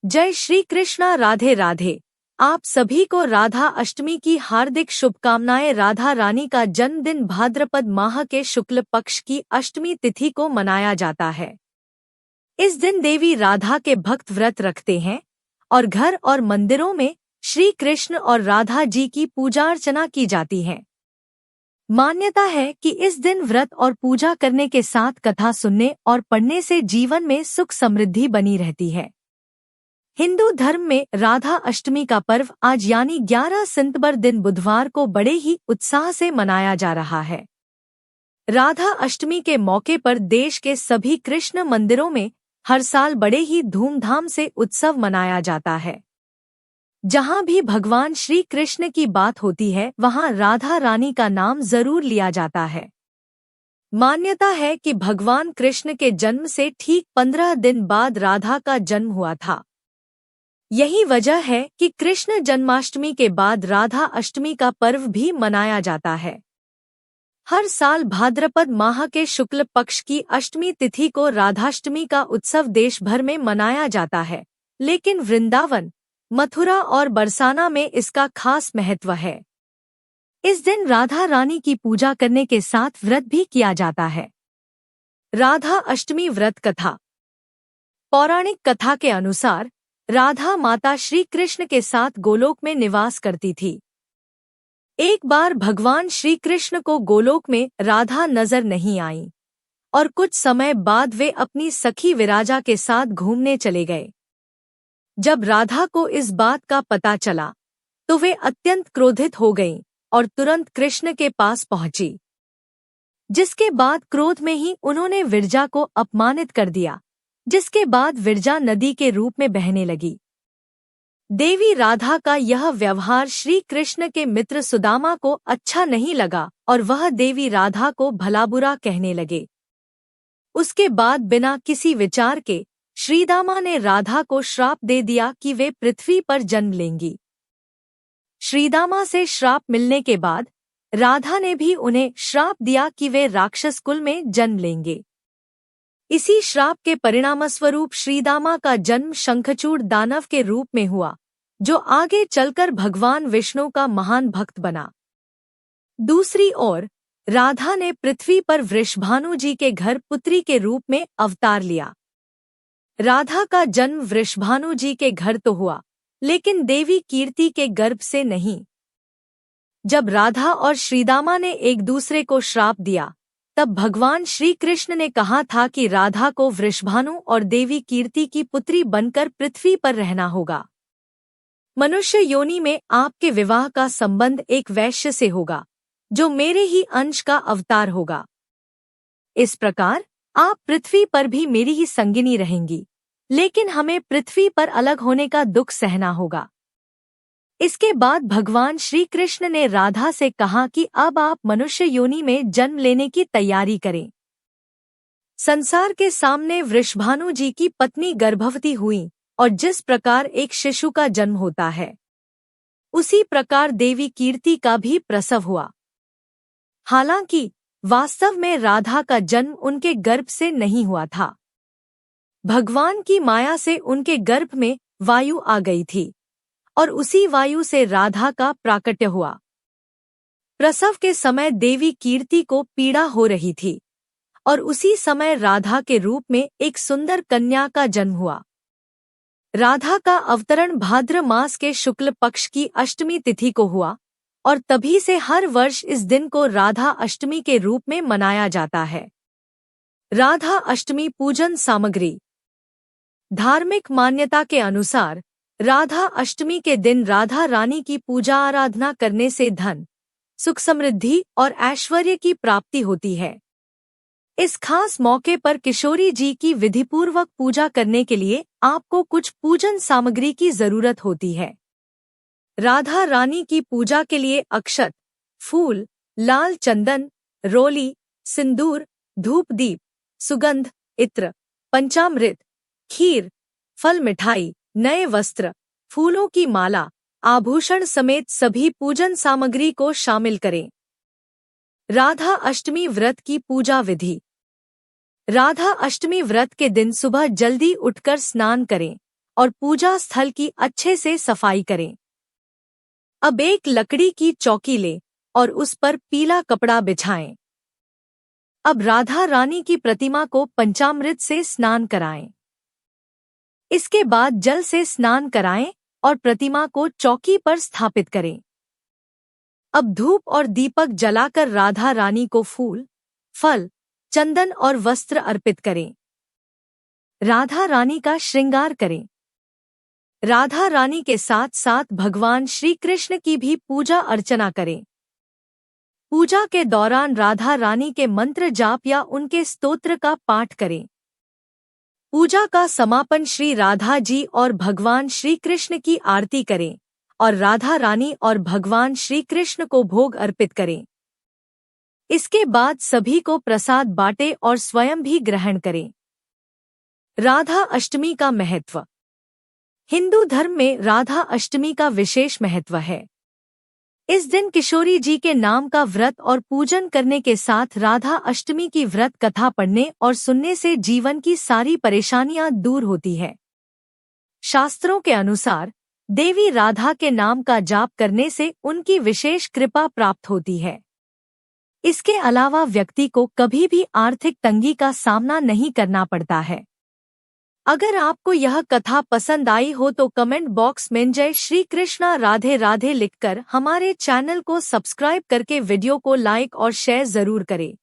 जय श्री कृष्णा। राधे राधे। आप सभी को राधा अष्टमी की हार्दिक शुभकामनाएं। राधा रानी का जन्मदिन भाद्रपद माह के शुक्ल पक्ष की अष्टमी तिथि को मनाया जाता है। इस दिन देवी राधा के भक्त व्रत रखते हैं और घर और मंदिरों में श्री कृष्ण और राधा जी की पूजा अर्चना की जाती है। मान्यता है कि इस दिन व्रत और पूजा करने के साथ कथा सुनने और पढ़ने से जीवन में सुख समृद्धि बनी रहती है। हिंदू धर्म में राधा अष्टमी का पर्व आज यानी 11 सितंबर दिन बुधवार को बड़े ही उत्साह से मनाया जा रहा है। राधा अष्टमी के मौके पर देश के सभी कृष्ण मंदिरों में हर साल बड़े ही धूमधाम से उत्सव मनाया जाता है। जहां भी भगवान श्री कृष्ण की बात होती है वहां राधा रानी का नाम जरूर लिया जाता है। मान्यता है कि भगवान कृष्ण के जन्म से ठीक 15 दिन बाद राधा का जन्म हुआ था। यही वजह है कि कृष्ण जन्माष्टमी के बाद राधा अष्टमी का पर्व भी मनाया जाता है। हर साल भाद्रपद माह के शुक्ल पक्ष की अष्टमी तिथि को राधाष्टमी का उत्सव देश भर में मनाया जाता है, लेकिन वृंदावन, मथुरा और बरसाना में इसका खास महत्व है। इस दिन राधा रानी की पूजा करने के साथ व्रत भी किया जाता है। राधा अष्टमी व्रत कथा। पौराणिक कथा के अनुसार राधा माता श्री कृष्ण के साथ गोलोक में निवास करती थी। एक बार भगवान श्री कृष्ण को गोलोक में राधा नजर नहीं आई और कुछ समय बाद वे अपनी सखी विराजा के साथ घूमने चले गए। जब राधा को इस बात का पता चला तो वे अत्यंत क्रोधित हो गईं और तुरंत कृष्ण के पास पहुंची, जिसके बाद क्रोध में ही उन्होंने विरजा को अपमानित कर दिया, जिसके बाद विरजा नदी के रूप में बहने लगी। देवी राधा का यह व्यवहार श्री कृष्ण के मित्र सुदामा को अच्छा नहीं लगा और वह देवी राधा को भला बुरा कहने लगे। उसके बाद बिना किसी विचार के श्रीदामा ने राधा को श्राप दे दिया कि वे पृथ्वी पर जन्म लेंगी। श्रीदामा से श्राप मिलने के बाद राधा ने भी उन्हें श्राप दिया कि वे राक्षस कुल में जन्म लेंगे। इसी श्राप के परिणामस्वरूप श्रीदामा का जन्म शंखचूड़ दानव के रूप में हुआ, जो आगे चलकर भगवान विष्णु का महान भक्त बना। दूसरी ओर राधा ने पृथ्वी पर वृषभानु जी के घर पुत्री के रूप में अवतार लिया। राधा का जन्म वृषभानु जी के घर तो हुआ, लेकिन देवी कीर्ति के गर्भ से नहीं। जब राधा और श्रीदामा ने एक दूसरे को श्राप दिया तब भगवान श्री कृष्ण ने कहा था कि राधा को वृषभानु और देवी कीर्ति की पुत्री बनकर पृथ्वी पर रहना होगा। मनुष्य योनि में आपके विवाह का संबंध एक वैश्य से होगा, जो मेरे ही अंश का अवतार होगा। इस प्रकार आप पृथ्वी पर भी मेरी ही संगिनी रहेंगी, लेकिन हमें पृथ्वी पर अलग होने का दुख सहना होगा। इसके बाद भगवान श्री कृष्ण ने राधा से कहा कि अब आप मनुष्य योनि में जन्म लेने की तैयारी करें। संसार के सामने वृषभानु जी की पत्नी गर्भवती हुई और जिस प्रकार एक शिशु का जन्म होता है, उसी प्रकार देवी कीर्ति का भी प्रसव हुआ। हालांकि वास्तव में राधा का जन्म उनके गर्भ से नहीं हुआ था। भगवान की माया से उनके गर्भ में वायु आ गई थी और उसी वायु से राधा का प्राकट्य हुआ। प्रसव के समय देवी कीर्ति को पीड़ा हो रही थी और उसी समय राधा के रूप में एक सुंदर कन्या का जन्म हुआ। राधा का अवतरण भाद्र मास के शुक्ल पक्ष की अष्टमी तिथि को हुआ और तभी से हर वर्ष इस दिन को राधा अष्टमी के रूप में मनाया जाता है। राधा अष्टमी पूजन सामग्री। धार्मिक मान्यता के अनुसार राधा अष्टमी के दिन राधा रानी की पूजा आराधना करने से धन, सुख समृद्धि और ऐश्वर्य की प्राप्ति होती है। इस खास मौके पर किशोरी जी की विधिपूर्वक पूजा करने के लिए आपको कुछ पूजन सामग्री की जरूरत होती है। राधा रानी की पूजा के लिए अक्षत, फूल, लाल चंदन, रोली, सिंदूर, धूप दीप, सुगंध, इत्र, पंचामृत, खीर, फल मिठाई, नए वस्त्र, फूलों की माला, आभूषण समेत सभी पूजन सामग्री को शामिल करें। राधा अष्टमी व्रत की पूजा विधि। राधा अष्टमी व्रत के दिन सुबह जल्दी उठकर स्नान करें और पूजा स्थल की अच्छे से सफाई करें। अब एक लकड़ी की चौकी ले और उस पर पीला कपड़ा बिछाएं। अब राधा रानी की प्रतिमा को पंचामृत से स्नान कराएं। इसके बाद जल से स्नान कराएं और प्रतिमा को चौकी पर स्थापित करें। अब धूप और दीपक जलाकर राधा रानी को फूल, फल, चंदन और वस्त्र अर्पित करें। राधा रानी का श्रृंगार करें। राधा रानी के साथ साथ भगवान श्री कृष्ण की भी पूजा अर्चना करें। पूजा के दौरान राधा रानी के मंत्र जाप या उनके स्तोत्र का पाठ करें। पूजा का समापन श्री राधा जी और भगवान श्री कृष्ण की आरती करें और राधा रानी और भगवान श्री कृष्ण को भोग अर्पित करें। इसके बाद सभी को प्रसाद बांटें और स्वयं भी ग्रहण करें। राधा अष्टमी का महत्व। हिंदू धर्म में राधा अष्टमी का विशेष महत्व है। इस दिन किशोरी जी के नाम का व्रत और पूजन करने के साथ राधा अष्टमी की व्रत कथा पढ़ने और सुनने से जीवन की सारी परेशानियां दूर होती है। शास्त्रों के अनुसार देवी राधा के नाम का जाप करने से उनकी विशेष कृपा प्राप्त होती है। इसके अलावा व्यक्ति को कभी भी आर्थिक तंगी का सामना नहीं करना पड़ता है। अगर आपको यह कथा पसंद आई हो तो कमेंट बॉक्स में जय श्री कृष्णा राधे राधे लिखकर हमारे चैनल को सब्सक्राइब करके वीडियो को लाइक और शेयर जरूर करें।